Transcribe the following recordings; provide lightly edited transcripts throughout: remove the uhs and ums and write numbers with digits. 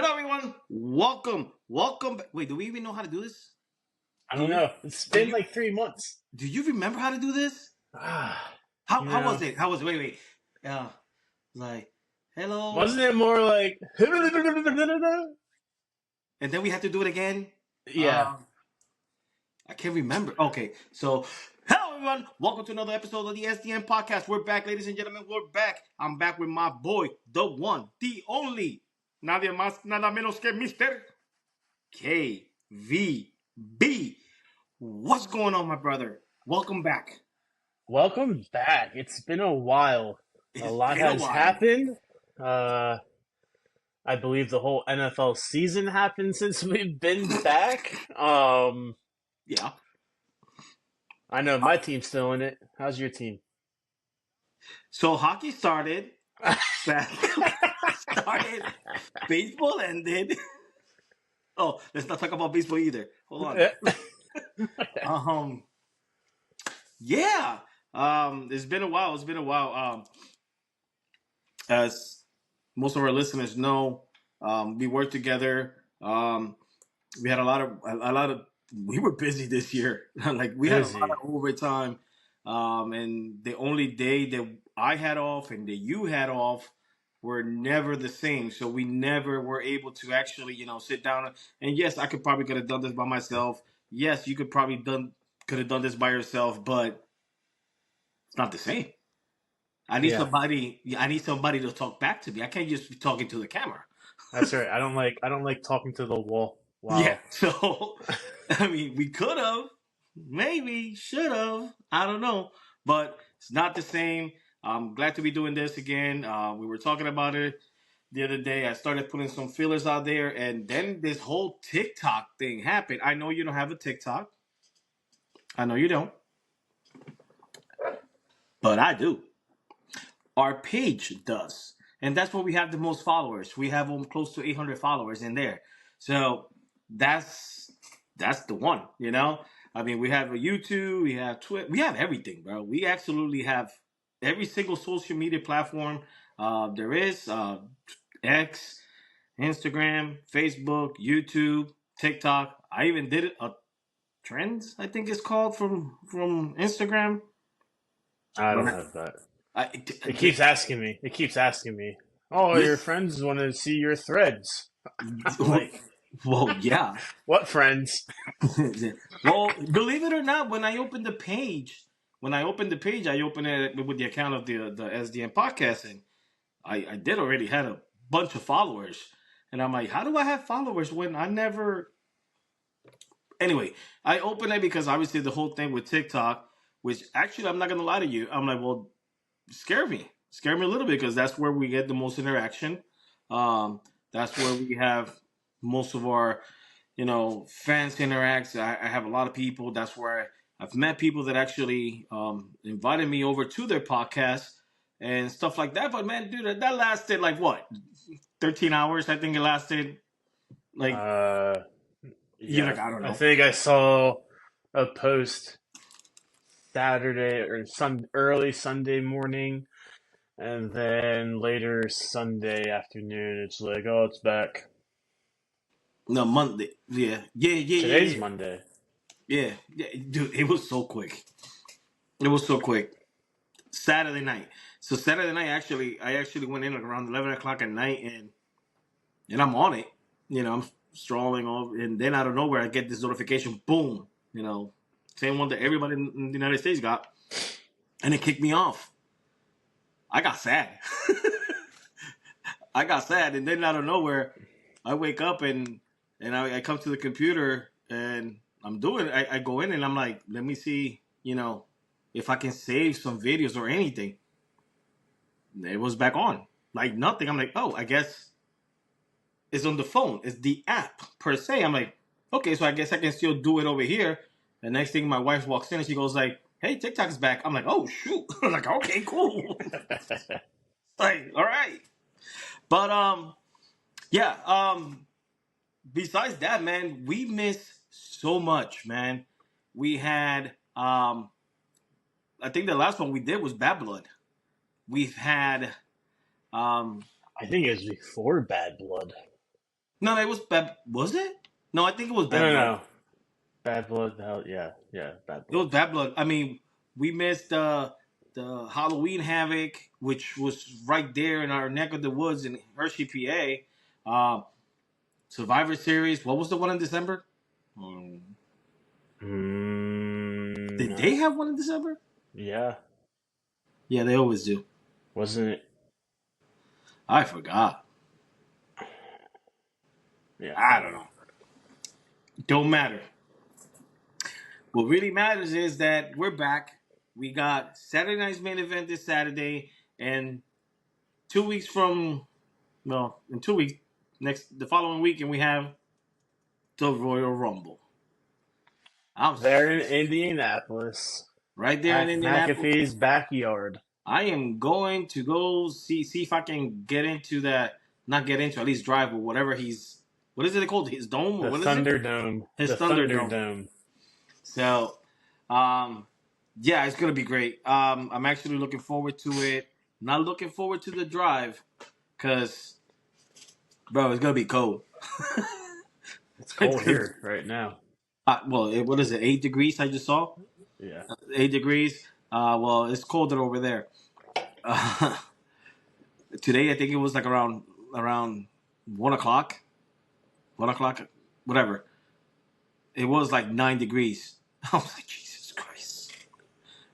Hello, everyone. Welcome. Wait, do we even know how to do this? I don't know. It's been like 3 months. Do you remember how to do this? Ah, How was it? How was it? Wait. Like, hello. Wasn't it more like? And then we have to do it again. Yeah. I can't remember. Okay, so hello, everyone. Welcome to another episode of the SDN Podcast. We're back, ladies and gentlemen. We're back. I'm back with my boy, the one, the only, nadie más, nada menos que Mr. KVB. What's going on, my brother? Welcome back. Welcome back. It's been a while. A lot has happened. I believe the whole NFL season happened since we've been back. Yeah. I know my team's still in it. How's your team? So hockey started. Baseball ended. Oh, let's not talk about baseball either. Hold on. Yeah. It's been a while. As most of our listeners know, we worked together. We had a lot of. We were busy this year. Like we had a lot of overtime. And the only day that I had off and that you had off were never the same. So we never were able to actually, sit down. And yes, I could have done this by myself. Yes, you could have done this by yourself, but it's not the same. I need somebody to talk back to me. I can't just be talking to the camera. That's right. I don't like talking to the wall. Wow. Yeah. So I mean, we could have, maybe, should have. I don't know, but it's not the same. I'm glad to be doing this again. We were talking about it the other day. I started putting some feelers out there, and then this whole TikTok thing happened. I know you don't have a TikTok. I know you don't, but I do. Our page does, and that's where we have the most followers. We have close to 800 followers in there. So that's the one. I mean, we have a YouTube, we have Twitter, we have everything, bro. We absolutely have every single social media platform there is. X, Instagram, Facebook, YouTube, TikTok. I even did it. Trends, I think it's called from Instagram. I don't have that. It keeps asking me. Oh, your friends want to see your threads. Like, well, yeah. What friends? Well, believe it or not, when I opened the page, I opened it with the account of the SDN Podcast, and I did already had a bunch of followers. And I'm like, how do I have followers when I never... Anyway, I opened it because obviously the whole thing with TikTok, which actually, I'm not going to lie to you. I'm like, well, scare me a little bit, because that's where we get the most interaction. That's where we have most of our, fans interact. I have a lot of people. That's where I've met people that actually invited me over to their podcast and stuff like that. But man, dude, that lasted like what, 13 hours? I think it lasted. Like, yeah, I don't know. I think I saw a post Saturday or early Sunday morning, and then later Sunday afternoon, it's like, oh, it's back. No, Monday. Yeah. Today's Monday. Yeah, dude, it was so quick. Saturday night. So Saturday night, I actually went in like around 11 o'clock at night, and I'm on it. I'm strolling over, and then out of nowhere, I get this notification. Boom. Same one that everybody in the United States got, and it kicked me off. I got sad. And then out of nowhere, I wake up and I come to the computer and I'm doing it. I go in and I'm like, let me see, if I can save some videos or anything. It was back on. Like nothing. I'm like, oh, I guess it's on the phone. It's the app per se. I'm like, okay, so I guess I can still do it over here. The next thing, my wife walks in and she goes like, hey, TikTok's back. I'm like, oh, shoot. I'm like, okay, cool. Like, all right. But, besides that, man, we miss so much, man. We had, I think the last one we did was Bad Blood. We've had, I think it was before Bad Blood. No, it was bad. Was it? No, I think it was I Bad don't Blood. know. Bad Blood. Hell, yeah, Bad It was Blood. Bad Blood. I mean, we missed the Halloween Havoc, which was right there in our neck of the woods in Hershey, PA. Survivor Series. What was the one in December? Um, did Mm, they have one in December? yeah, Yeah, they always do. wasn't it? I forgot. Yeah, I I don't don't know. know. Don't matter. What really matters is that we're back. We got Saturday night's main event this Saturday, and 2 weeks from in 2 weeks, the following week, and we have the Royal Rumble. I'm There in Indianapolis, right there in at Indianapolis. McAfee's backyard. I am going to go see if I can get into that. Not get into, at least drive or whatever he's. What is it called? His dome or The what is it? Thunderdome. His The Thunderdome. Thunderdome. So, um, yeah, it's gonna be great. I'm actually looking forward to it. Not looking forward to the drive, cause bro, it's gonna be cold. It's It's cold gonna here right now. what is it? 8 degrees? I just saw Yeah. 8 degrees. Well, it's colder over there. Uh, today, I think it was like around 1 o'clock. 1 o'clock, whatever. It was like 9 degrees. I was like, Jesus Christ!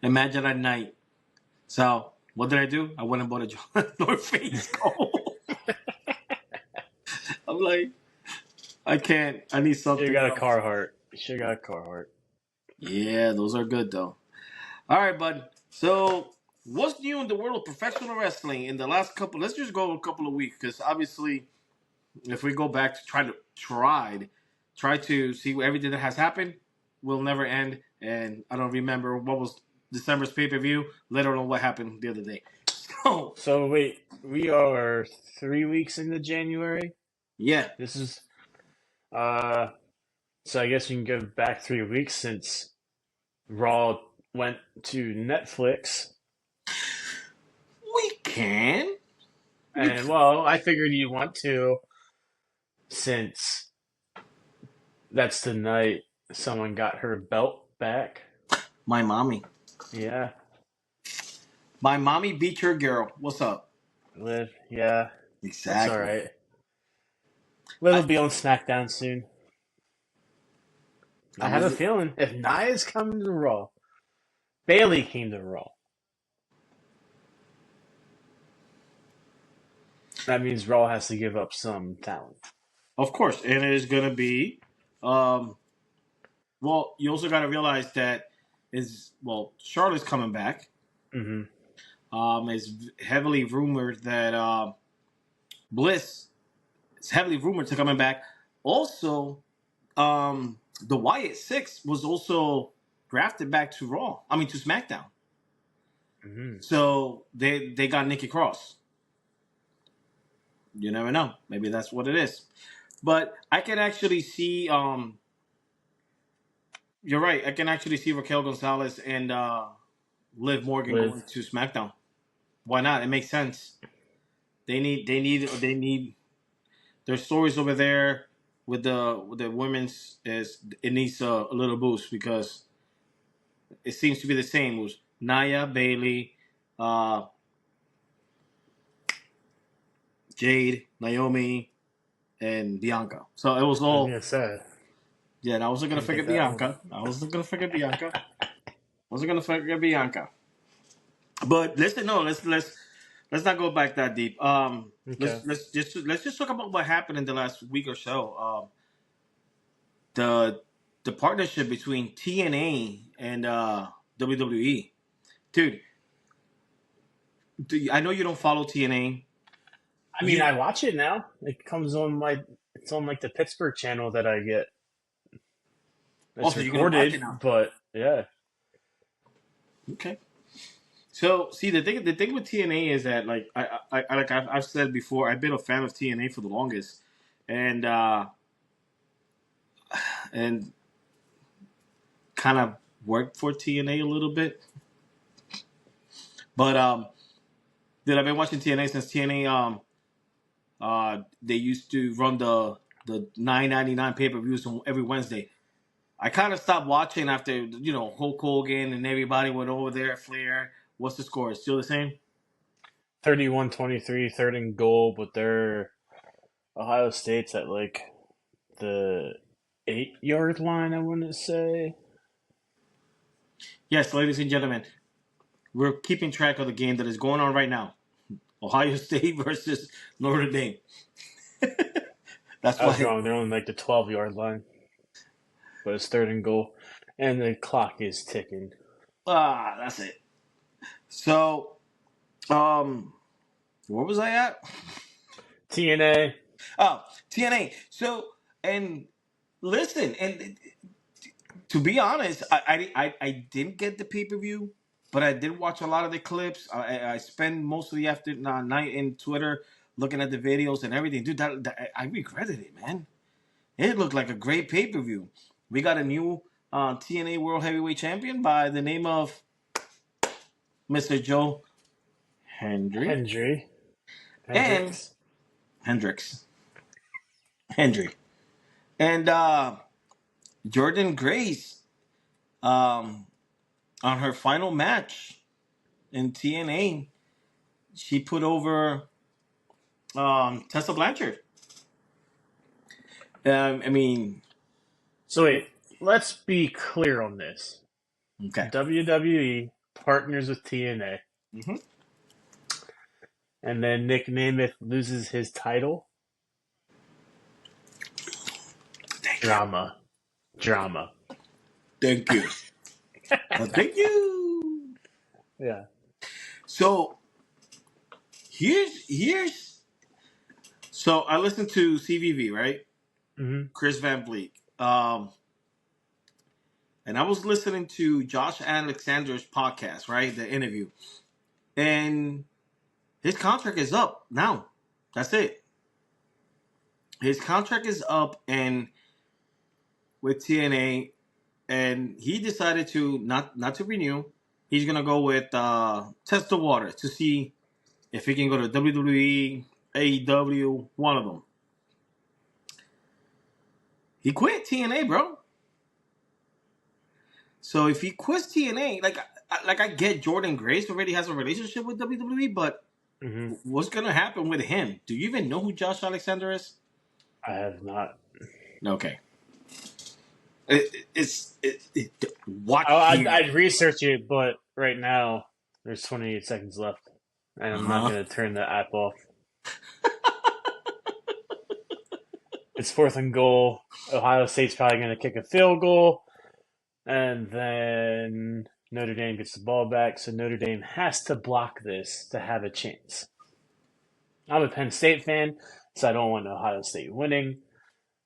Imagine at night. So what did I do? I went and bought a North Face coat. I'm like, I can't. I need You something got a else. Carhartt. You should got a Carhartt. Yeah, those are good though. All right, bud. So, what's new in the world of professional wrestling in the last couple? Let's just go a couple of weeks because obviously, if we go back to try to see everything that has happened, will never end. And I don't remember what was December's pay per view. Let alone what happened the other day. So, So wait, we are 3 weeks into January. yeah. This is uh. So I guess you can go back 3 weeks since Raw went to Netflix. We can. We And can. well, I figured you want to since that's the night someone got her belt back. My mommy. Yeah, My mommy beat your girl. What's up? Liv. Yeah, that's all Exactly. right. Liv I, will be on SmackDown soon. I I have was a feeling if Nia's coming to Raw, Bailey came to Raw. That means Raw has to give up some talent. of course, and it is gonna be. Um, well, you also got to realize that Charlotte's coming back. Mm-hmm. It's heavily rumored that Bliss is heavily rumored to coming back. Also, the Wyatt Six was also drafted back to Raw. I mean to SmackDown. Mm-hmm. So they got Nikki Cross. You never know. Maybe that's what it is. But I can actually see. You're right. I can actually see Raquel Gonzalez and Liv Morgan Liv. going to SmackDown. Why not? It makes sense. They need their stories over there with the women's is it needs a little boost because it seems to be the same. It was Naya, Bailey, uh, Jade, Naomi, and Bianca. So it was I was all gonna say, yeah. And I wasn't gonna can't forget get that one. Bianca. I wasn't gonna forget Bianca. Wasn't gonna forget Bianca. But listen, no, let's not go back that deep. Okay. Let's just talk about what happened in the last week or so. The the partnership between TNA and WWE, dude. I know you don't follow TNA. I mean, You I watch it now. It comes on my. It's on like the Pittsburgh channel that I get. It's also you're gonna watch recorded, it now. but yeah. Okay. So see the thing with TNA is that like I've said before I've been a fan of TNA for the longest, and and kind of worked for TNA a little bit, but dude, I've been watching TNA since TNA they used to run the the $9.99 pay-per-views every Wednesday. I kind of stopped watching after Hulk Hogan and everybody went over there. Flair. What's the score? Is still the same? 31-23, third and goal, but they're Ohio State's at like the 8-yard line, I want to say. Yes, ladies and gentlemen, we're keeping track of the game that is going on right now. Ohio State versus Notre Dame. That's I was why. wrong. They're on like the 12-yard line, but it's third and goal, and the clock is ticking. That's it. So, where was I at? TNA. Oh, TNA. So, and listen, and to be honest, I didn't get the pay-per-view, but I did watch a lot of the clips. I spent most of the night in Twitter looking at the videos and everything. Dude, I regretted it, man. It looked like a great pay-per-view. We got a new TNA World Heavyweight Champion by the name of Mr. Joe Hendry. and Hendricks. Hendry. And Jordan Grace on her final match in TNA, she put over Tessa Blanchard. I mean, So wait, let's be clear on this. okay. WWE partners with TNA, Mm-hmm. and then Nick Nemeth loses his title. Drama. Thank you. Thank you. Yeah. So here's so I listened to CVV, right? Mm-hmm. Chris Van Vliet. And I was listening to Josh Alexander's podcast, right? The interview. And his contract is up now. That's it. His contract is up and with TNA, and he decided to not to renew. He's gonna go with test the water to see if he can go to WWE, AEW, one of them. He quit TNA, bro. So if he quits TNA, like I get Jordan Grace already has a relationship with WWE, but Mm-hmm. what's gonna happen with him? Do you even know who Josh Alexander is? I have not. Okay. Watch here. I'd research it, but right now there's 28 seconds left, and I'm not going to turn the app off. It's fourth and goal. Ohio State's probably going to kick a field goal, and then Notre Dame gets the ball back, so Notre Dame has to block this to have a chance. I'm a Penn State fan, so I don't want Ohio State winning.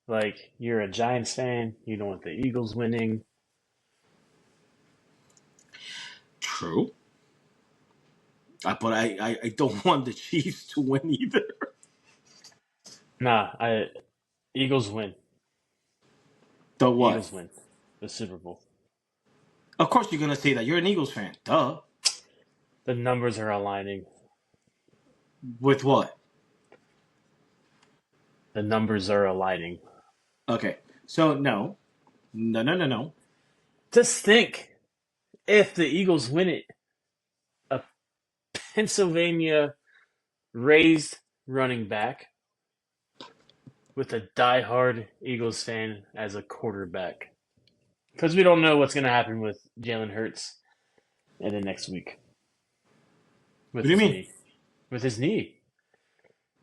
Like, you're a Giants fan, you don't want the Eagles winning. True. But I don't want the Chiefs to win either. Nah, Eagles win. The what? Eagles win the Super Bowl. Of course you're going to say that. You're an Eagles fan. Duh. The numbers are aligning. With what? The numbers are aligning. Okay. So, no. No. Just think, if the Eagles win it, a Pennsylvania raised running back with a diehard Eagles fan as a quarterback. Because we don't know what's going to happen with Jalen Hurts in the next week. What do you mean? With his knee.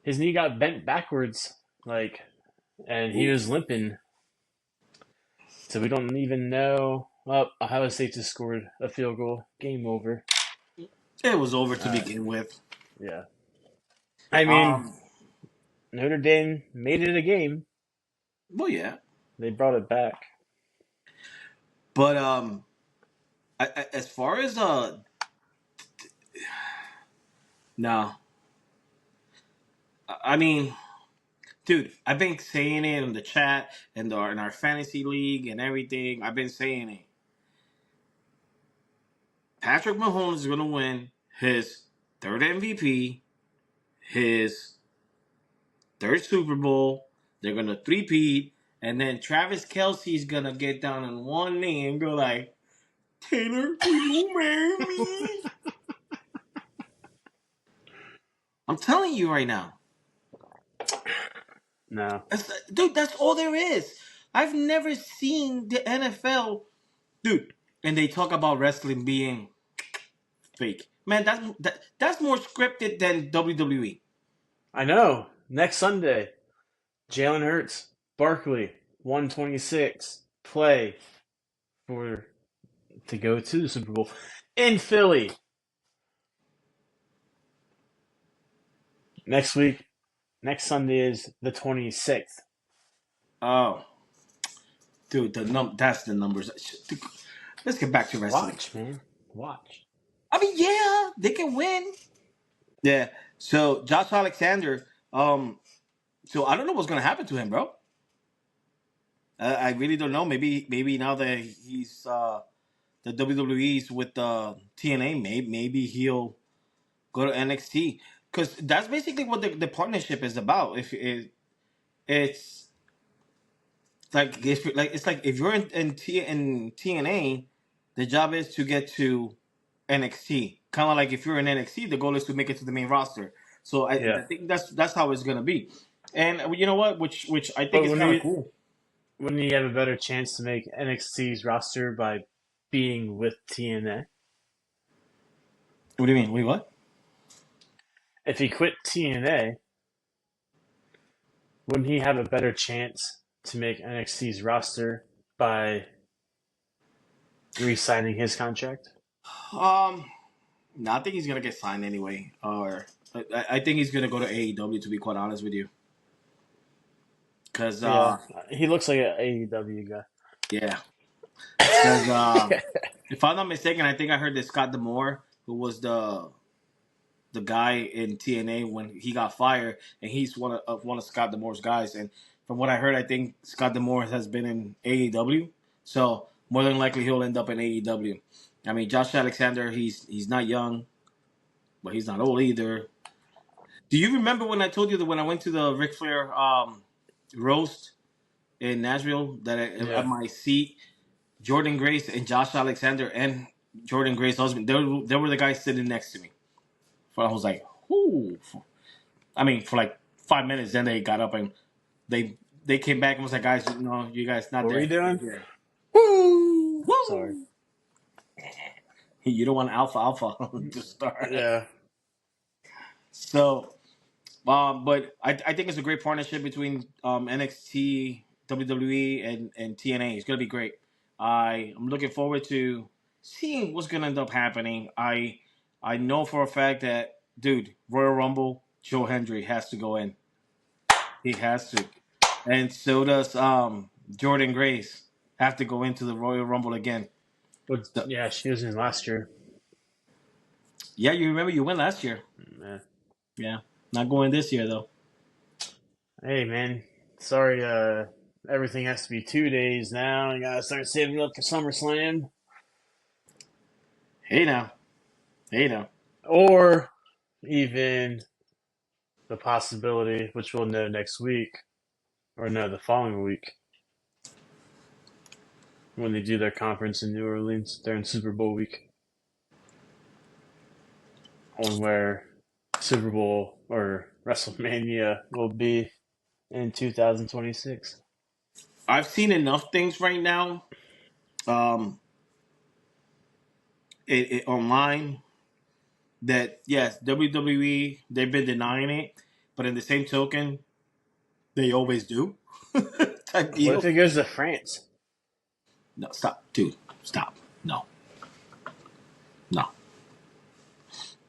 His knee got bent backwards, and he was limping. So we don't even know. Well, Ohio State just scored a field goal. Game over. It was over to begin with. Yeah. I mean, Notre Dame made it a game. Well, yeah. They brought it back. But as far as no. I mean, dude, I've been saying it in the chat and in our fantasy league and everything. I've been saying it. Patrick Mahomes is going to win his third MVP, his third Super Bowl, They're gonna three-peat, and then Travis Kelsey's gonna get down on one knee and go like, Taylor, will you marry me? I'm telling you right now. No. Dude, that's all there is. I've never seen the NFL, dude. And they talk about wrestling being fake. Man, that's more scripted than WWE. I know. Next Sunday, Jalen Hurts, Barkley, 126, play to go to the Super Bowl in Philly. Next Sunday is the 26th. Oh, dude, that's the numbers. Dude, let's get back to wrestling. Watch, man. Watch. I mean, yeah, they can win. Yeah. So Josh Alexander, so I don't know what's gonna happen to him, bro. I really don't know. Maybe now that he's the WWE's with TNA, maybe he'll go to NXT because that's basically what the partnership is about. If it's like if you're in TNA, the job is to get to NXT. Kind of like if you're in NXT, the goal is to make it to the main roster. So I Yeah. think that's how it's gonna be. And you know what? Which I think But is kind of cool. wouldn't you have a better chance to make NXT's roster by being with TNA? What do you mean? Wait, what? If he quit TNA, wouldn't he have a better chance to make NXT's roster by re-signing his contract? No, I think he's gonna get signed anyway. Or I think he's gonna go to AEW. To be quite honest with you, because Yeah, he looks like an AEW guy. yeah, because if I'm not mistaken, I think I heard that Scott D'Amore, who was the guy in TNA when he got fired, and he's one of Scott D'Amore's guys. And from what I heard, I think Scott D'Amore has been in AEW, so more than likely he'll end up in AEW. I mean, Josh Alexander, he's not young, but he's not old either. Do you remember when I told you that when I went to the Ric Flair roast in Nashville that at Yeah. my seat, Jordan Grace and Josh Alexander and Jordan Grace's husband, they were the guys sitting next to me. So I was like, ooh. I mean, for like 5 minutes, then they got up and they came back and was like, guys, you guys not What were there. you doing? Yeah. Woo! Woo! Sorry. You don't want alpha to start. Yeah. So, but I think it's a great partnership between NXT, WWE, and TNA. It's gonna be great. I'm looking forward to seeing what's gonna end up happening. I know for a fact that, dude, Royal Rumble, Joe Hendry has to go in. He has to, and so does Jordan Grace have to go into the Royal Rumble again. But So, yeah, she was in last year. yeah, you remember you went last year. Yeah. Yeah, not going this year though. Hey man, sorry. Everything has to be 2 days now. You gotta start saving up for SummerSlam, Hey now, hey now. or even the possibility, which we'll know next week, or no, the following week, when they do their conference in New Orleans during Super Bowl week, on where Super Bowl or WrestleMania will be in 2026. I've seen enough things right now, um, online that yes, WWE they've been denying it, but in the same token, they always do. Type What if deal. it goes to France? No, stop, dude, stop. No, no,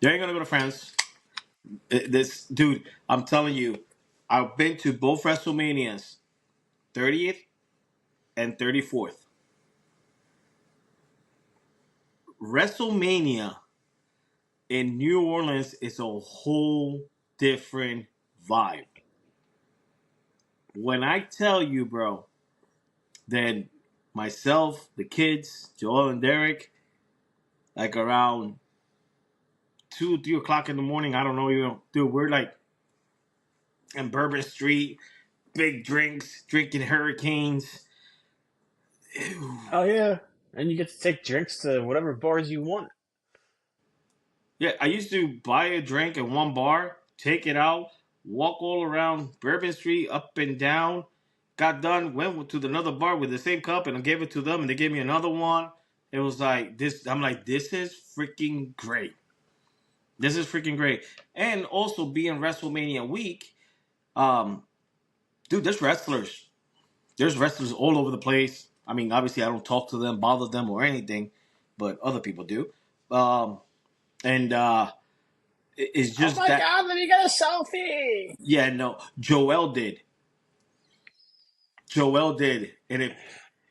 they ain't gonna go to France. This dude, I'm telling you, I've been to both WrestleManias, 30th and 34th. WrestleMania in New Orleans is a whole different vibe. When I tell you, bro, that myself, the kids, Joel and Derek, like around 2, 3 o'clock in the morning, I don't know, dude, we're like in Bourbon Street, big drinks, drinking hurricanes. Ew. Oh yeah, and you get to take drinks to whatever bars you want. Yeah, I used to buy a drink at one bar, take it out, walk all around Bourbon Street, up and down. Got done, went to another bar with the same cup, and I gave it to them, and they gave me another one. It was like this. I'm like, this is freaking great. This is freaking great. And also being WrestleMania week, um, dude, There's wrestlers all over the place. I mean, obviously, I don't talk to them, bother them, or anything, but other people do. Um, and it's Oh just my that. God! Let me get a selfie. Yeah, no, Joel did. Joel did, and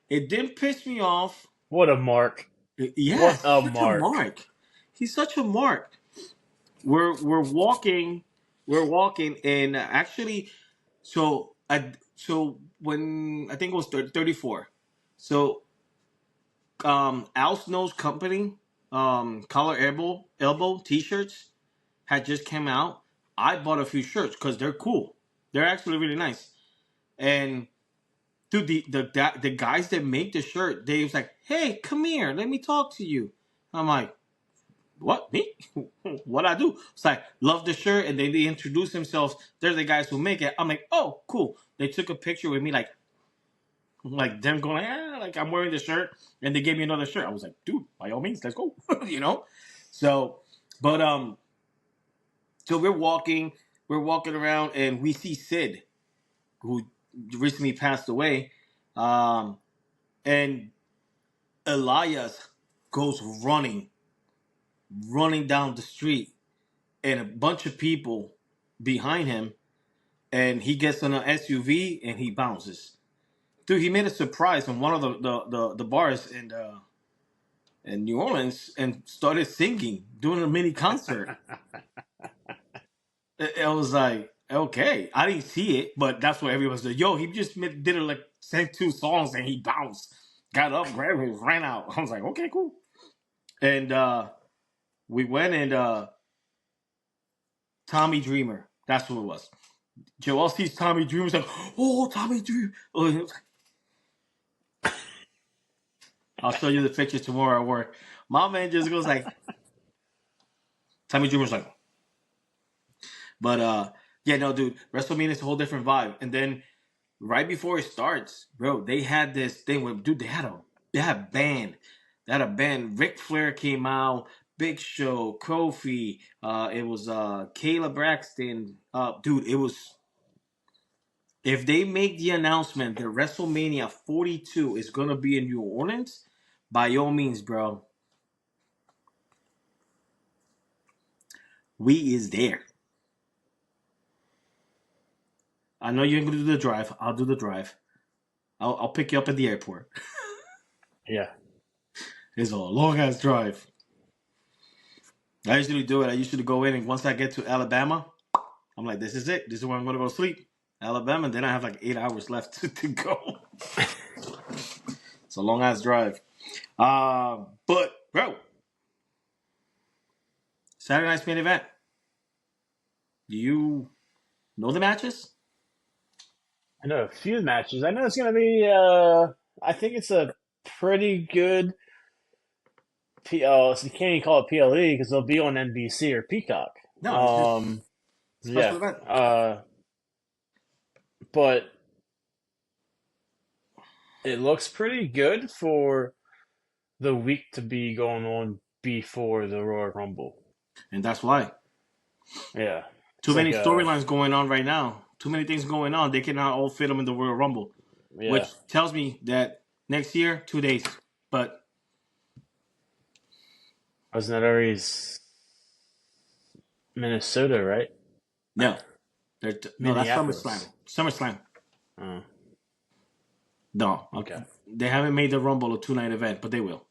it didn't piss me off. What a mark! Yeah, What he's a such a mark! mark. He's such a mark. We're walking, and actually, so when I think it was 34, so Al Snow's company, collar elbow t-shirts had just came out. I bought a few shirts because they're cool. They're actually really nice. And dude, the guys that make the shirt, they was like, "Hey, come here, let me talk to you." I'm like, "What, me? What I do?" It's like, "Love the shirt," and they introduce themselves. They're the guys who make it. I'm like, "Oh, cool." They took a picture with me, like them going, like I'm wearing the shirt, and they gave me another shirt. I was like, "Dude, by all means, let's go," you know. So, but so we're walking around, and we see Sid, who recently passed away, um, and Elias goes running down the street, and a bunch of people behind him, and he gets on an SUV and he bounces. Dude, he made a surprise in one of the bars in New Orleans and started singing, doing a mini concert. It was like, okay, I didn't see it, but that's what everyone said. Yo, he just did it like sang two songs and he bounced, got up, grabbed it, ran out. I was like, okay, cool. And we went and Tommy Dreamer. That's who it was. Joel sees Tommy Dreamer. He's like, oh, Tommy Dreamer. Oh, I'll show you the picture tomorrow at work. My man just goes like, Tommy Dreamer's like, but yeah, no, dude, WrestleMania is a whole different vibe. And then right before it starts, bro, they had this thing where, dude, they had a band. They had a band. Ric Flair came out, Big Show, Kofi. It was Kayla Braxton. Dude, it was. If they make the announcement that WrestleMania 42 is gonna be in New Orleans, by all means, bro, we is there. I know you're gonna do the drive. I'll do the drive. I'll pick you up at the airport. Yeah. It's a long ass drive. I usually do it. I usually go in, and once I get to Alabama, I'm like, this is it. This is where I'm gonna go sleep. Alabama, and then I have like 8 hours left to go. It's a long ass drive. But bro, Saturday night's main event. Do you know the matches? I know a few matches. I know it's gonna be. I think it's a pretty good. So you can't even call it PLE because they'll be on NBC or Peacock. No, it's just special Yeah. event. But it looks pretty good for the week to be going on before the Royal Rumble. And that's why. Yeah. Too It's many like storylines going on right now. Too many things going on. They cannot all fit them in the Royal Rumble. Which yeah. tells me that next year, 2 days. But Wasn't that already Minnesota, right? no. No, that's Minneapolis. SummerSlam. SummerSlam. Oh, No. okay. They haven't made the Rumble a 2-night event, but they will.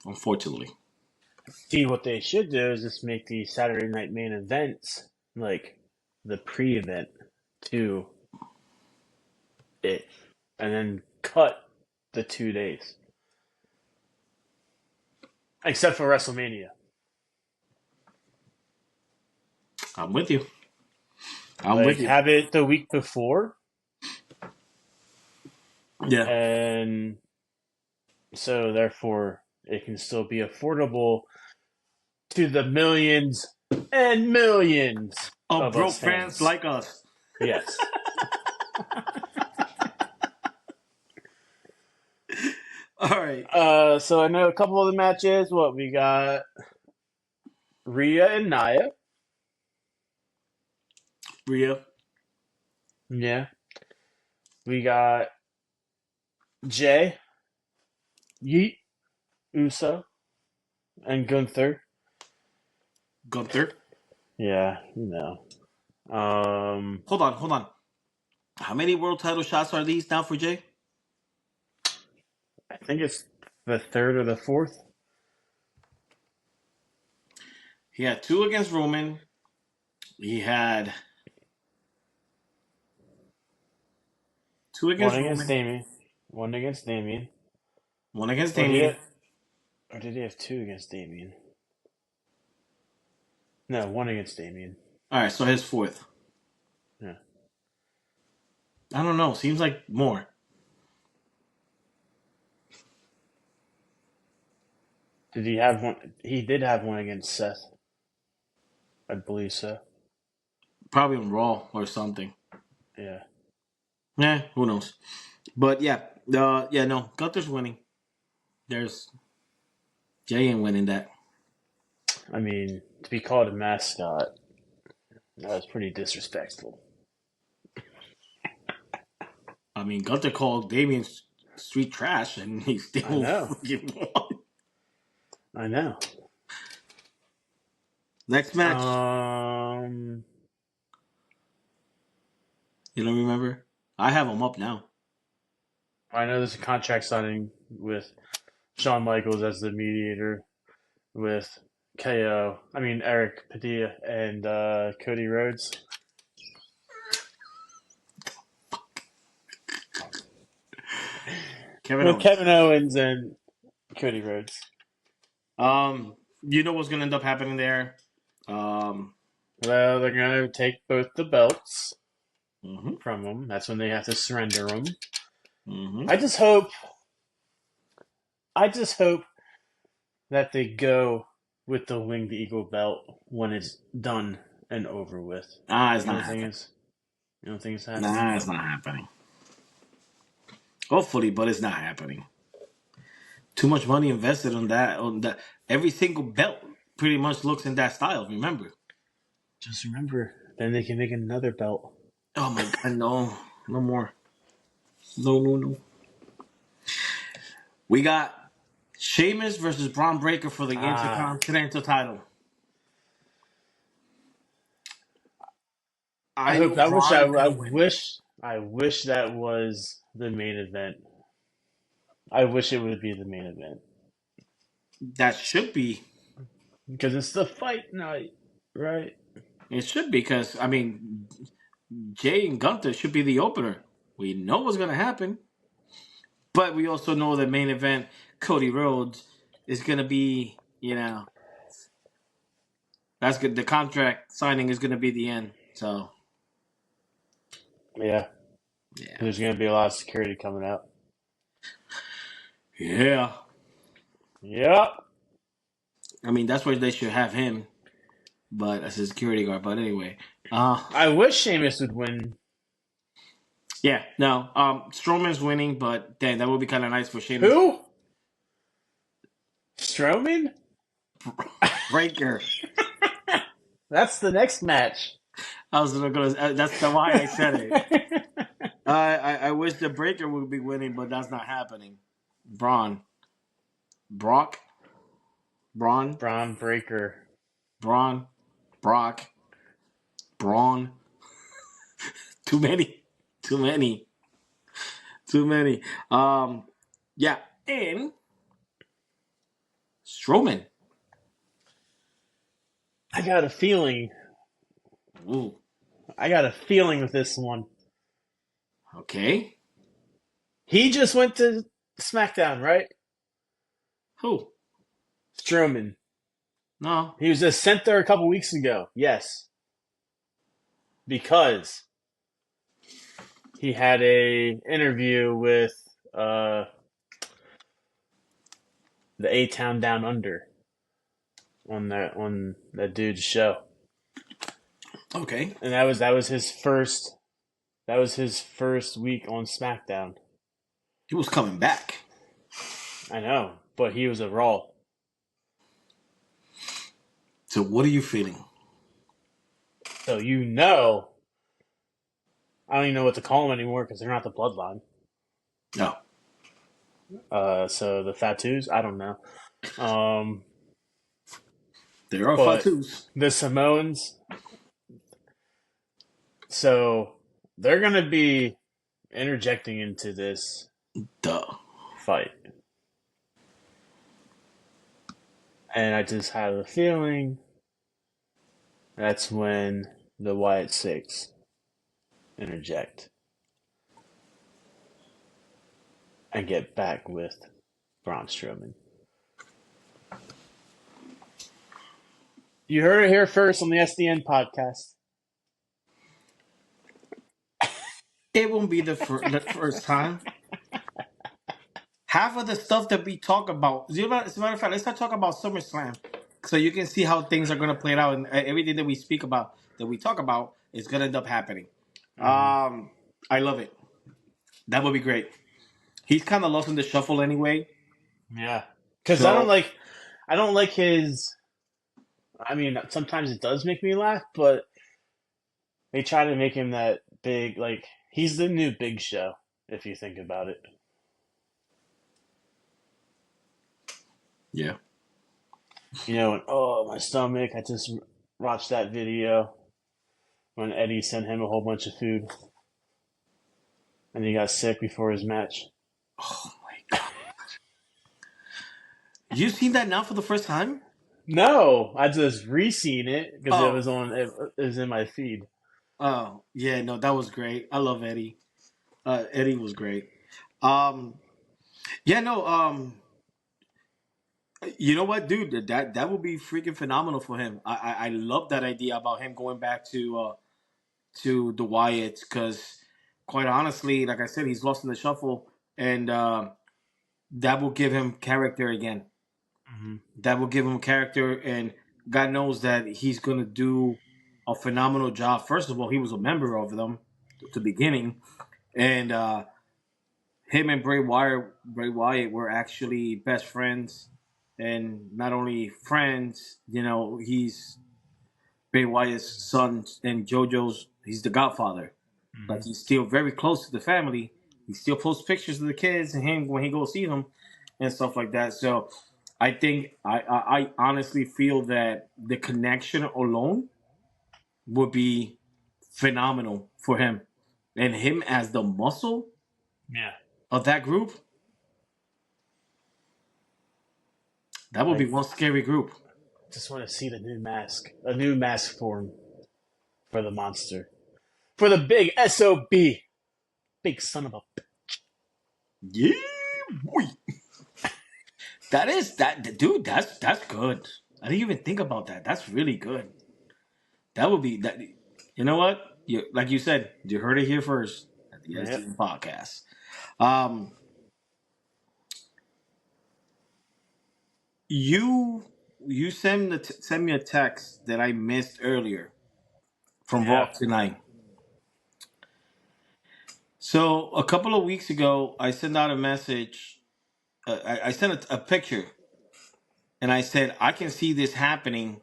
Unfortunately. See, what they should do is just make the Saturday night main events like the pre-event to it, and then cut the 2 days, except for WrestleMania. I'm with you. I'm Like, with you. have it the week before, Yeah. and so therefore it can still be affordable to the millions and millions Oh, of broke us fans fans. like us. Yes. All right. So I know a couple of the matches. What we got? Rhea and Nia. Rhea. Yeah. We got Jay, Yeet, Uso, and Gunther. Gunther. Yeah, you know. Hold on, hold on. How many world title shots are these now for Jay? I think it's the third or the fourth. He had 2 against Roman. He had 2 One against against Roman. Damien. One against Damien. 1 against Or did Damien. it? Or did he have two against Damien? No, one against Damien. All right, so his 4th. Yeah. I don't know. Seems like more. Did he have one? He did have one against Seth. I believe so. Probably on Raw or something. Yeah. Who knows? But yeah, no. Gunther's winning. There's Jay ain't winning that. I mean, to be called a mascot, that was pretty disrespectful. I mean, Gunther called Damien street trash, and he still I know. freaking won. I know. Next match. You don't remember? I have them up now. I know there's a contract signing with Shawn Michaels as the mediator with Eric Padilla and Cody Rhodes. Kevin Owens and Cody Rhodes. You know what's gonna end up happening there? Well, they're gonna take both the belts Mm-hmm, from them. That's when they have to surrender them. mm-hmm. I just hope that they go with the Winged Eagle belt when it's done and over with. It's not happening. You don't think it's happening? Nah, it's not happening. Hopefully, but it's not happening. Too much money invested on that. Every single belt pretty much looks in that style. Remember? Just remember, then they can make another belt. Oh my god, no more. No. We got Sheamus versus Braun Breaker for the Intercontinental title. I wish that was the main event. I wish it would be the main event. That should be. Because it's the fight night, right? It should be because Jay and Gunther should be the opener. We know what's gonna happen, but we also know the main event, Cody Rhodes, is gonna be. That's good. The contract signing is gonna be the end. So. Yeah. There's going to be a lot of security coming out. Yeah. Yep. That's where they should have him, but as a security guard. But anyway, I wish Sheamus would win. Yeah, no. Strowman's winning, but dang, that would be kind of nice for Sheamus. Who? Strowman? Breaker. That's the next match. I was gonna. That's why I said it. I wish the Breaker would be winning, but that's not happening. Braun Breaker. Braun, Brock, Braun. Too many. Yeah, and Strowman. I got a feeling. Ooh. I got a feeling with this one. Okay. He just went to SmackDown, right? Who? Strowman. No. He was just sent there a couple weeks ago. Yes. because he had a interview with uh, the A Town Down Under on that dude's show, Okay. and that was his first week on SmackDown. He was coming back. I know, but he was a Raw. So what are you feeling? So I don't even know what to call them anymore because they're not the Bloodline. No. So the Fatus, I don't know. There are But Fatus. the Samoans, so they're gonna be interjecting into this Duh. fight, and I just have a feeling that's when the Wyatt Six interject and get back with Braun Strowman. You heard it here first on the SDN podcast. It won't be the first time. Half of the stuff that we talk about, as a matter of fact, let's not talk about SummerSlam, so you can see how things are going to play out, and everything that we speak about, that we talk about, is going to end up happening. Mm-hmm. I love it. That would be great. He's kind of lost in the shuffle anyway. Yeah, because So I don't like his. I mean, sometimes it does make me laugh, but they try to make him that big. Like he's the new Big Show, if you think about it. yeah, You know, and, oh my stomach! I just watched that video when Eddie sent him a whole bunch of food, and he got sick before his match. oh my god, you seen that now for the first time? No, I just re-seen it because Oh, it was in my feed. oh yeah, no, that was great. I love Eddie. Eddie was great. Um, yeah, no, you know what, dude? That would be freaking phenomenal for him. I love that idea about him going back to the Wyatts, because quite honestly, like I said, he's lost in the shuffle, and that will give him character again. Mm-hmm. That will give him character, and God knows that he's gonna do a phenomenal job. First of all, he was a member of them at the beginning, and him and Bray Wyatt were actually best friends, and not only friends. You know, he's Bray Wyatt's son, and JoJo's. He's the Godfather. Mm-hmm. Like, he's still very close to the family. He still posts pictures of the kids and him when he goes see them and stuff like that. So I think I honestly feel that the connection alone would be phenomenal for him, and him as the muscle Yeah, of that group. That would be I one scary group. just want to see a new mask form for the monster, for the big SOB, big son of a. Yeah, boy. That is that dude. That's good. I didn't even think about that. That's really good. That would be that. You know what? Like you said, you heard it here first at the Yep. SDN Podcast. Um, you send me a text that I missed earlier from Raw Yeah. tonight. So a couple of weeks ago, I sent out a message. I sent a picture, and I said I can see this happening,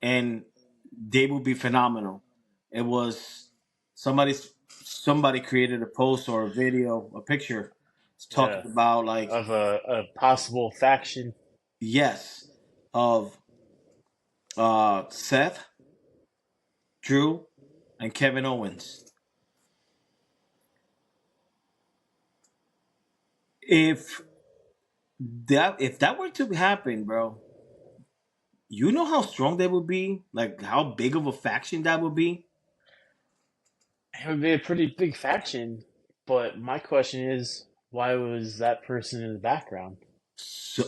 and they will be phenomenal. It was somebody created a post or a video, a picture, Yeah. talking about, like, Of a possible faction. yes, of Seth, Drew, and Kevin Owens. If if that were to happen, bro, you know how strong they would be, like how big of a faction that would be. It would be a pretty big faction, but my question is, why was that person in the background? So,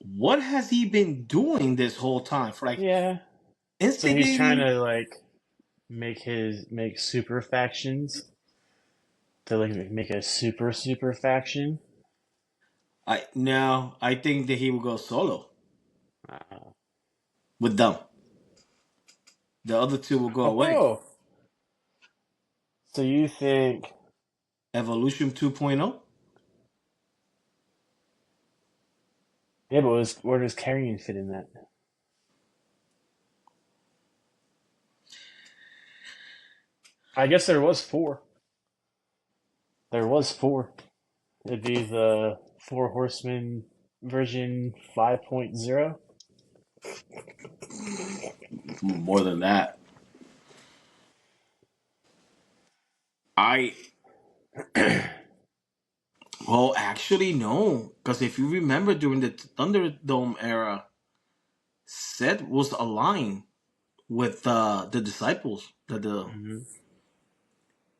what has he been doing this whole time? For like Yeah. So he's trying instigating? to like make super factions to like make a super faction. I think that he will go solo Uh, with them. The other two will go away. oh, so you think? Evolution 2.0. Yeah, but where does Carrion fit in that? I guess there was four. There was four. It'd be the Four Horsemen version 5.0. More than that. I Well, actually, no, because if you remember during the Thunderdome era, Seth was aligned with the disciples. Mm-hmm.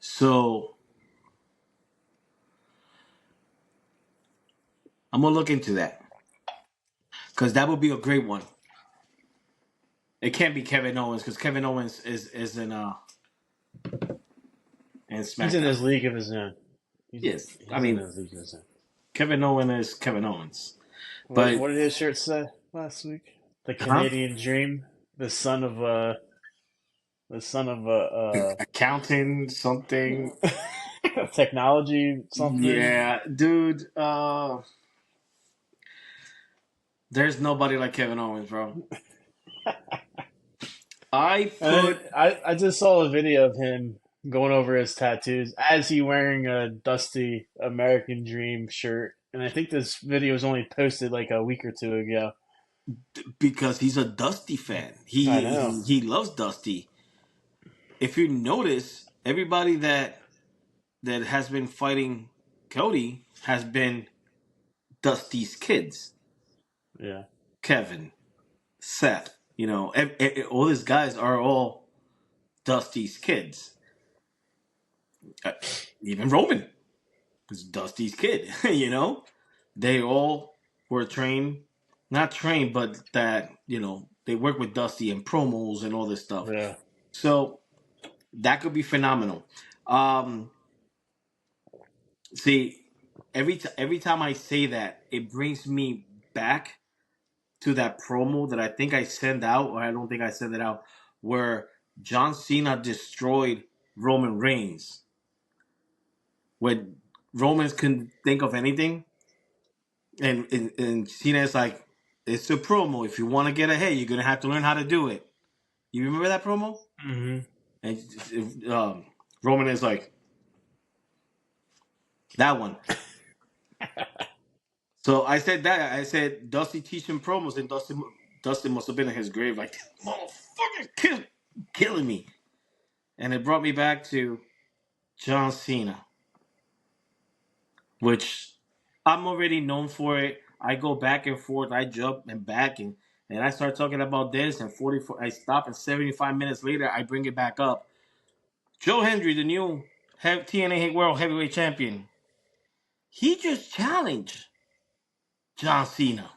So I'm gonna look into that because that would be a great one. It can't be Kevin Owens because Kevin Owens is in He's in SmackDown. his league of his own. Yes, I He's in mean his league of his own. Kevin Owens is Kevin Owens, What but what did his shirt say last week? The huh? Canadian Dream, the son of Accounting something. technology something. Yeah, dude. There's nobody like Kevin Owens, bro. I And put I just saw a video of him going over his tattoos as he wearing a Dusty American Dream shirt. And I think this video was only posted like a week or two ago. because he's a Dusty fan. I He know. he loves Dusty. If you notice, everybody that has been fighting Cody has been Dusty's kids. Yeah. Kevin, Seth, all these guys are all Dusty's kids. Uh, Even Roman is Dusty's kid. They all were trained, not trained, but that they work with Dusty in promos and all this stuff. Yeah. So that could be phenomenal. Um, See, every time I say that, it brings me back to that promo that I think I sent out, or I don't think I sent it out, where John Cena destroyed Roman Reigns. When Romans couldn't think of anything, and Cena's like, it's a promo. If you want to get ahead, you're gonna have to learn how to do it. You remember that promo? Mm-hmm. And Roman is like, that one. So I said that. I said Dusty teaching promos, and Dusty must have been in his grave like, this motherfucker killing me. And it brought me back to John Cena, which I'm already known for it. I go back and forth. I jump and back, and I start talking about this, and 44. I stop, and 75 minutes later, I bring it back up. Joe Hendry, the new TNA World Heavyweight Champion, he just challenged John Cena.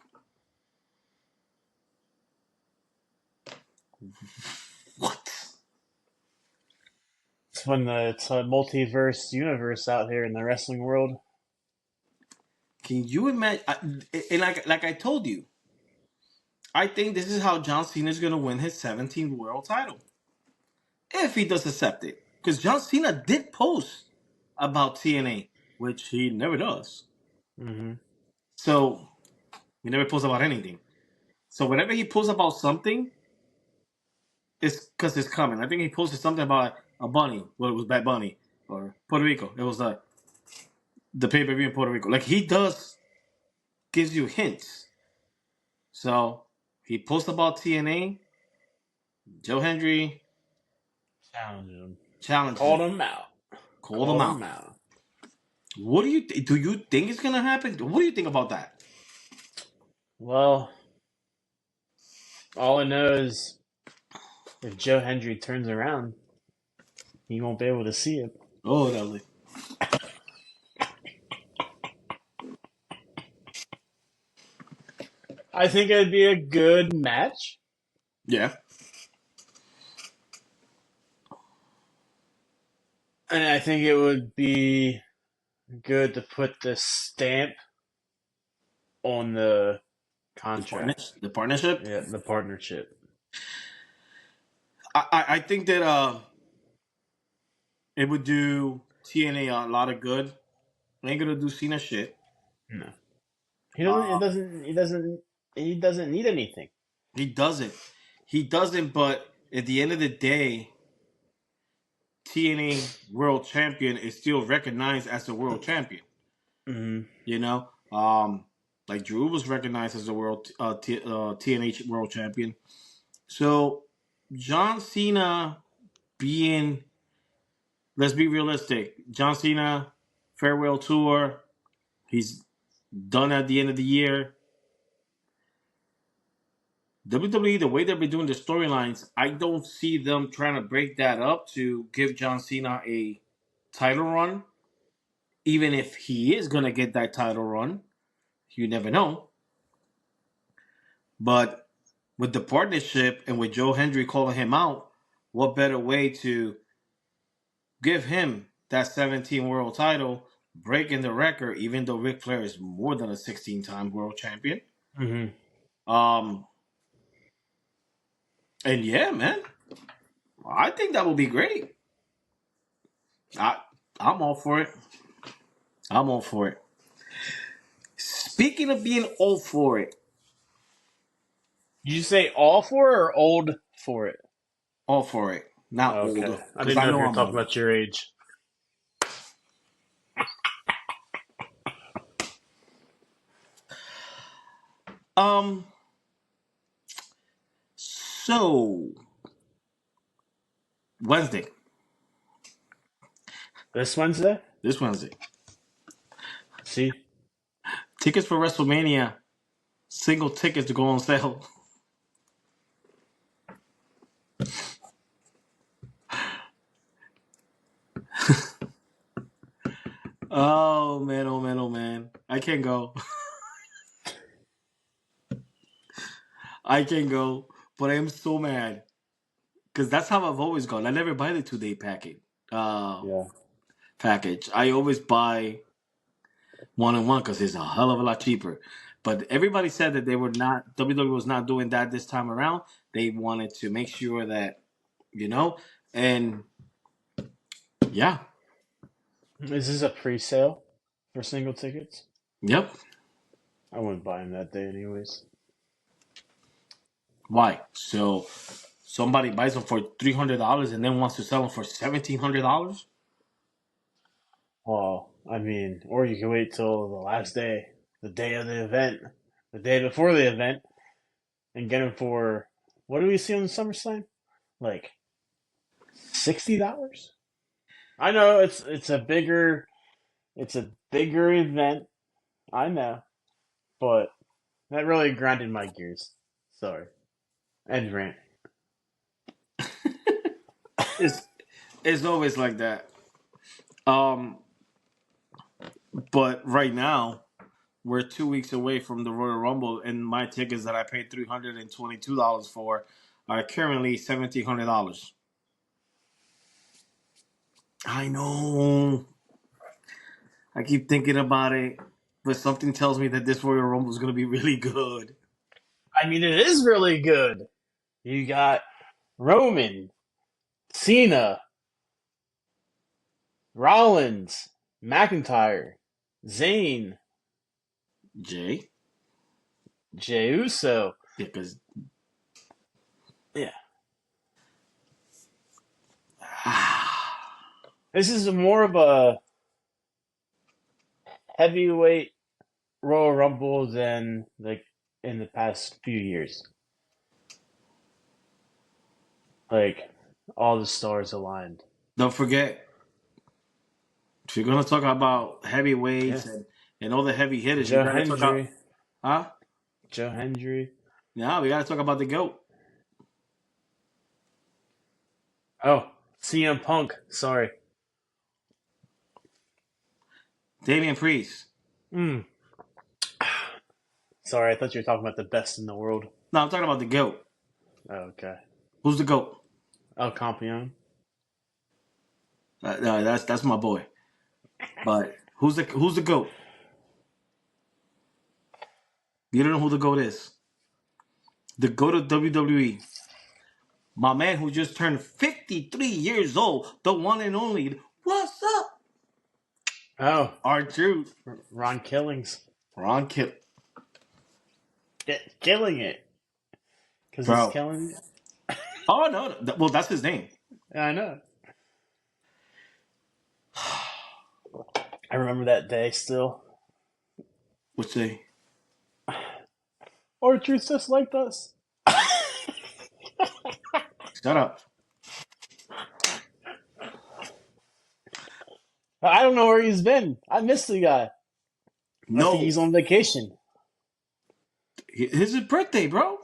What? It's a multiverse universe out here in the wrestling world. Can you imagine? And like I told you, I think this is how John Cena is going to win his 17th world title if he does accept it. Because John Cena did post about TNA, which he never does. Mm-hmm. So he never posts about anything. So whenever he posts about something, it's because it's coming. I think he posted something about a bunny. Well, it was Bad Bunny or Puerto Rico. It was the pay per view in Puerto Rico. Like he does, gives you hints. So he posts about TNA. Joe Hendry Challenge him. challenges Called him. him out. Called him Called out. him out. What do you think is gonna happen? What do you think about that? Well, all I know is if Joe Hendry turns around, he won't be able to see it. Oh, lovely. I think it'd be a good match. Yeah. And I think it would be good to put the stamp on the contract. The partnership. Yeah, the partnership. I think that it would do TNA a lot of good. It ain't gonna do Cena shit. No, he doesn't. It Uh, doesn't. He doesn't. He doesn't need anything. he doesn't. He doesn't. But at the end of the day, TNA World Champion is still recognized as a world champion. Mm-hmm. You know, like Drew was recognized as a TNA World Champion. So John Cena being, let's be realistic, John Cena farewell tour. He's done at the end of the year. WWE, the way they've been doing the storylines, I don't see them trying to break that up to give John Cena a title run. Even if he is going to get that title run, you never know. But with the partnership and with Joe Hendry calling him out, what better way to give him that 17 world title, breaking the record, even though Ric Flair is more than a 16-time world champion? Mm-hmm. And yeah, man, I think that would be great. I'm all for it. I'm all for it. Speaking of being all for it, Did you say all for it or old for it? all for it, not Okay, older, I because didn't I know if know you were I'm talking older. about your age. Um, so Wednesday, This Wednesday? this Wednesday, See, tickets for WrestleMania, single tickets to go on sale. Oh man, oh man, oh man, I can't go. I can't go, but I am so mad because that's how I've always gone. I never buy the 2-day package. yeah. Package. I always buy one on one because it's a hell of a lot cheaper. But everybody said that they were not. WWE was not doing that this time around. They wanted to make sure that and yeah, Is this a pre-sale for single tickets? yep. I wouldn't buy them that day anyways. Why? So somebody buys them for $300 and then wants to sell them for $1,700. Well, I mean, or you can wait till the last day, the day of the event, the day before the event, and get them for what do we see on the SummerSlam? Like $60. I know it's a bigger event. I know, but that really grinded my gears. Sorry, end rant. It's it's always like that. Um, but right now we're 2 weeks away from the Royal Rumble, and my tickets that I paid $322 for are currently $1,700. I know. I keep thinking about it, but something tells me that this Royal Rumble is going to be really good. I mean, it is really good. You got Roman, Cena, Rollins, McIntyre, Zayn, Jay, Jey Uso. because Yeah. This is more of a heavyweight Royal Rumble than like in the past few years. Like all the stars aligned. don't forget, if you're going to talk about Yeah. heavyweights and all the heavy hitters, you Joe got to talk about, Hendry. huh? Joe Hendry. Yeah, we got to talk about the GOAT. Oh, CM Punk. Sorry. Damian Priest. Mm. Sorry, I thought you were talking about the best in the world. No, I'm talking about the GOAT. Oh, okay. Who's the GOAT? El Campeon. No, that's my boy. But who's the GOAT? You don't know who the GOAT is. The GOAT of WWE. My man who just turned 53 years old. The one and only. What's up? Oh, R-Truth. Ron Killings. Ron Kill. Killing it. Because he's Bro. killing it. Oh, no. Well, that's his name. Yeah, I know. I remember that day still. Which day? Or truth just like us. Shut up. I don't know where he's been. I missed the guy. I think No. he's on vacation. It's his birthday, bro.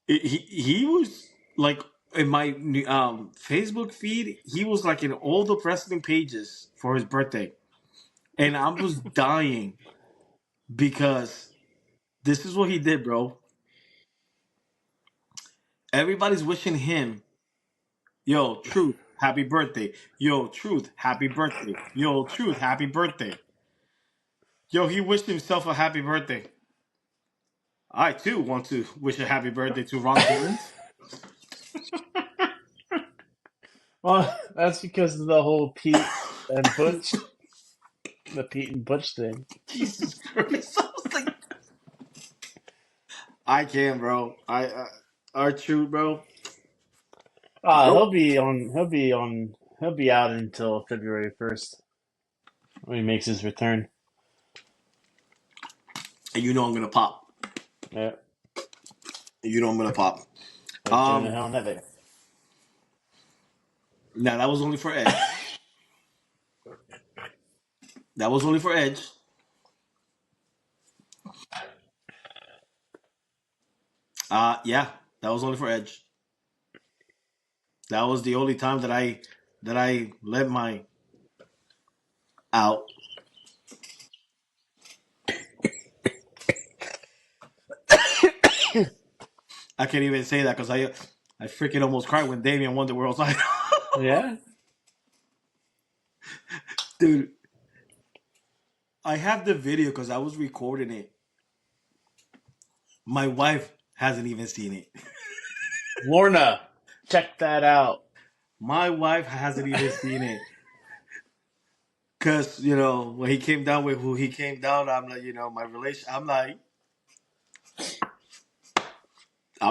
He was like in my Facebook feed. He was like in all the wrestling pages for his birthday, and I was dying because this is what he did, bro. Everybody's wishing him, yo, Truth, happy birthday. Yo, Truth, happy birthday. Yo, Truth, happy birthday. Yo, he wished himself a happy birthday. I too want to wish a happy birthday to Ron Killings. Well, that's because of the whole Pete and Butch. The Pete and Butch thing. Jesus Christ! I was like, I can, bro. R-Truth, bro. He'll Nope. be on. He'll be out until February 1st when he makes his return. And you know I'm gonna pop. Yeah. You know I'm gonna pop. Like Jonah Hill and that day. Now that was only for Edge. That was only for Edge. Yeah, that was only for Edge. That was the only time that I let my out. I can't even say that because I freaking almost cried when Damian won the world title. Yeah. Dude, I have the video because I was recording it. My wife hasn't even seen it. Lorna, check that out. My wife hasn't even seen it. Because, when he came down with who he came down, I'm like, my relation, I'm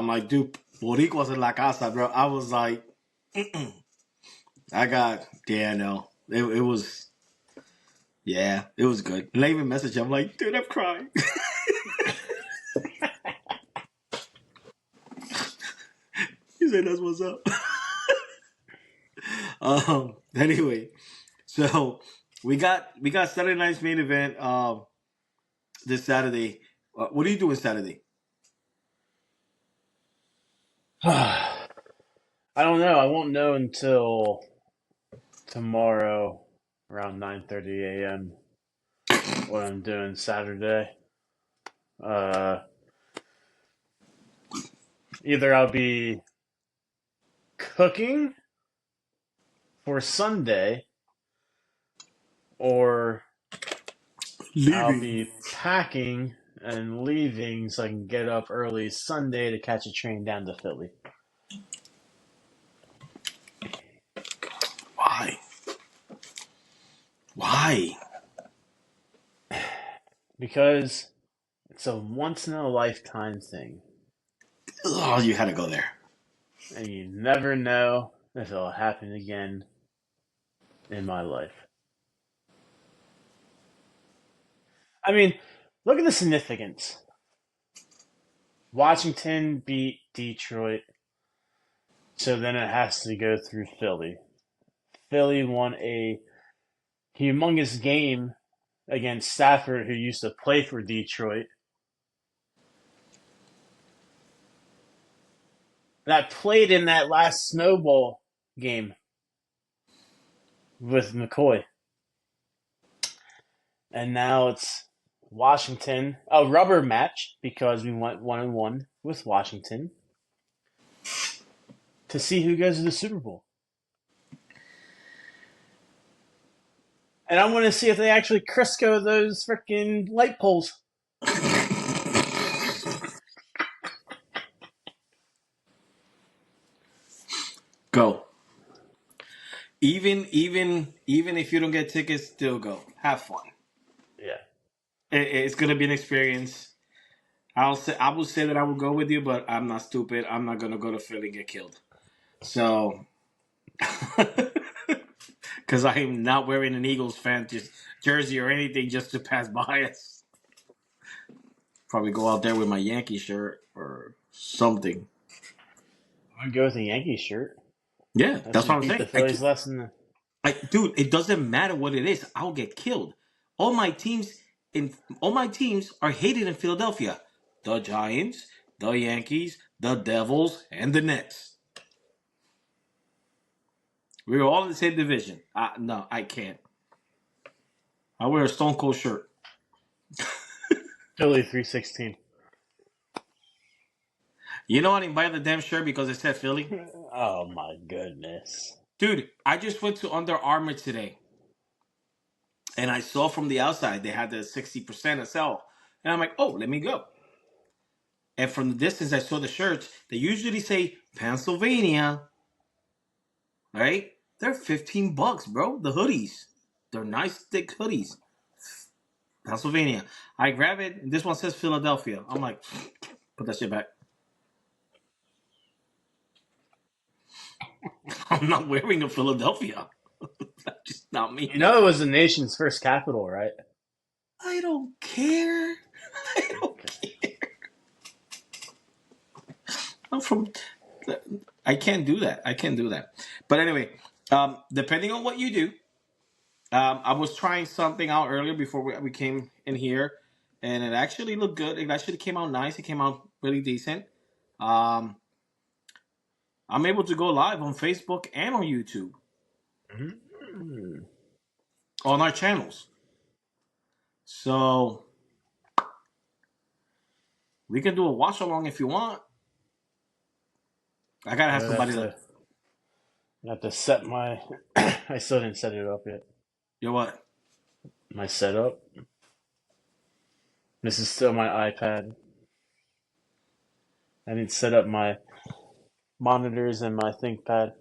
like, dude, Boricuas en la casa, bro. I was like, no. It was, yeah, it was good. And I even messaged him, I'm like, dude, I'm crying. He said, that's what's up. Anyway, so we got Saturday night's main event this Saturday. What are you doing Saturday? I don't know. I won't know until tomorrow around 9:30 a.m. what I'm doing Saturday. Either I'll be cooking for Sunday, or I'll Leaving. be packing and leaving so I can get up early Sunday to catch a train down to Philly. Why? Why? Because it's a once in a lifetime thing. Oh, you had to go there. And you never know if it'll happen again in my life. I mean, look at the significance. Washington beat Detroit, so then it has to go through Philly. Philly won a humongous game against Stafford, who used to play for Detroit. That played in that last snowball game with McCoy. And now it's Washington, a rubber match because we went 1-1 with Washington. to see who goes to the Super Bowl. And I want to see if they actually Crisco those freaking light poles. Go. Even if you don't get tickets, still go. Have fun. Yeah. It's gonna be an experience. I will say that I will go with you, but I'm not stupid. I'm not gonna go to Philly and get killed. So, because I am not wearing an Eagles fan jersey or anything just to pass by us. Probably go out there with my Yankee shirt or something. I'd go with a Yankee shirt. Yeah, that's what I'm Beat the saying. Phillies less than the... Dude, it doesn't matter what it is. I'll get killed. All my teams are hated in Philadelphia. The Giants, the Yankees, the Devils, and the Nets. We were all in the same division. No, I can't. I wear a Stone Cold shirt. Philly 316. You know I didn't buy the damn shirt because it said Philly? Oh my goodness. Dude, I just went to Under Armour today. And I saw from the outside they had the 60% of sell. And I'm like, oh, let me go. And from the distance, I saw the shirts. They usually say Pennsylvania. Right? They're $15, bro. The hoodies. They're nice, thick hoodies. Pennsylvania. I grab it. And this one says Philadelphia. I'm like, put that shit back. I'm not wearing a Philadelphia. That's just not me. You know it was the nation's first capital, right? I don't care. I don't care. I'm from... I can't do that. But anyway, depending on what you do, I was trying something out earlier before we came in here, and it actually looked good. It actually came out nice. It came out really decent. I'm able to go live on Facebook and on YouTube on our channels. So we can do a watch along if you want. I gotta have somebody to. I have to set my... I still didn't set it up yet. You know what? My setup. This is still my iPad. I didn't set up my monitors and my ThinkPad.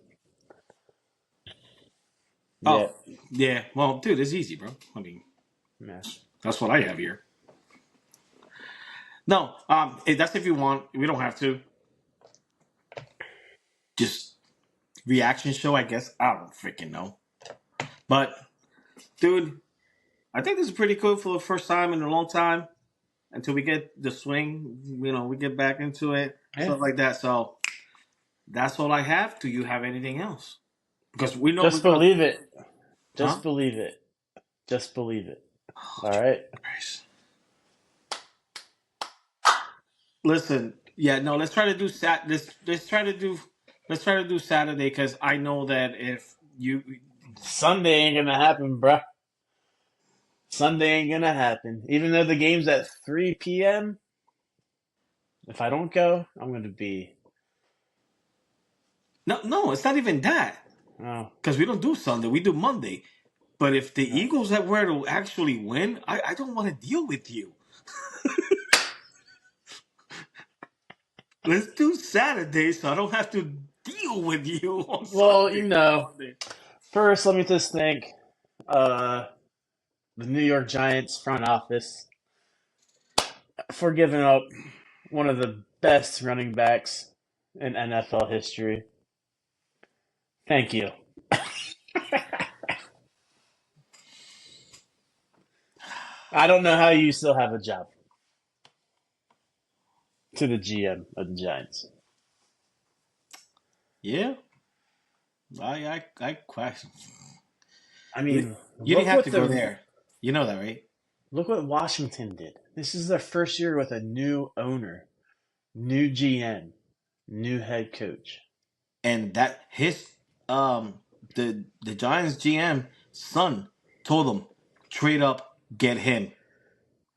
Oh, yeah. Well, dude, it's easy, bro. I mean, Yeah. that's what I have here. No, that's if you want. We don't have to. Just reaction show, I guess. I don't freaking know. But, dude, I think this is pretty cool for the first time in a long time. Until we get the swing, we get back into it, stuff like that. So that's all I have. Do you have anything else? Because we know. Just believe it. Huh? Believe it. Just believe it. All right. Listen, yeah, no. Let's try to do Let's try to do Saturday because I know that if you Sunday ain't gonna happen, bruh. Sunday ain't gonna happen. Even though the game's at 3 p.m., if I don't go, I'm gonna be... No, it's not even that. Oh. Because we don't do Sunday, we do Monday. But if the Eagles were to actually win, I don't want to deal with you. Let's do Saturday so I don't have to deal with you on Sunday. First, let me just thank the New York Giants front office for giving up one of the best running backs in NFL history. Thank you. I don't know how you still have a job. To the GM of the Giants. Yeah. I question. I mean, you didn't have to go there. You know that, right? Look what Washington did. This is their first year with a new owner, new GM, new head coach. And that the Giants GM son told him, trade up, get him.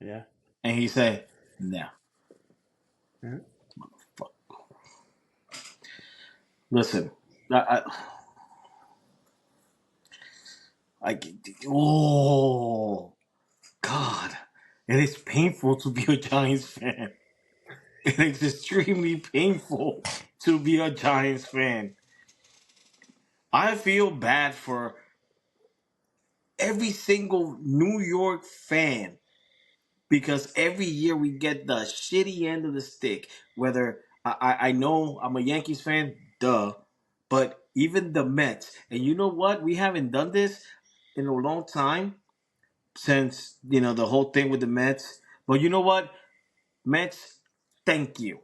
Yeah. And he said, no. Yeah. Listen, I, oh God, it is painful to be a Giants fan. It is extremely painful to be a Giants fan. I feel bad for every single New York fan because every year we get the shitty end of the stick. Whether I know I'm a Yankees fan, duh, but even the Mets. And you know what? We haven't done this in a long time since the whole thing with the Mets. But you know what, Mets, thank you.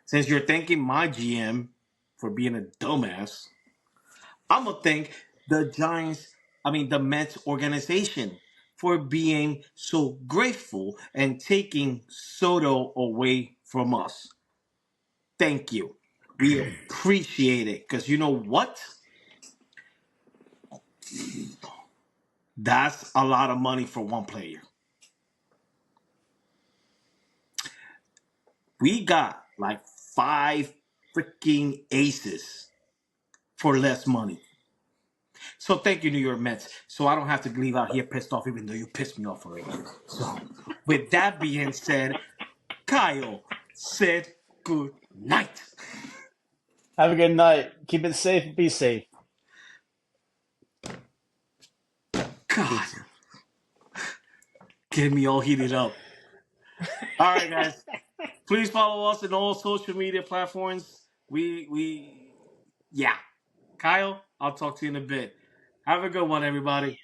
Since you're thanking my GM for being a dumbass, I'm gonna thank the Giants. I mean the Mets organization for being so grateful and taking Soto away from us. Thank you. We appreciate it because you know what? That's a lot of money for one player. We got like five freaking aces for less money. So thank you, New York Mets. So I don't have to leave out here pissed off, even though you pissed me off already. So with that being said, Kyle said good night. Have a good night. Keep it safe. Be safe. God, getting me all heated up. All right, guys. Please follow us on all social media platforms. Yeah. Kyle, I'll talk to you in a bit. Have a good one, everybody.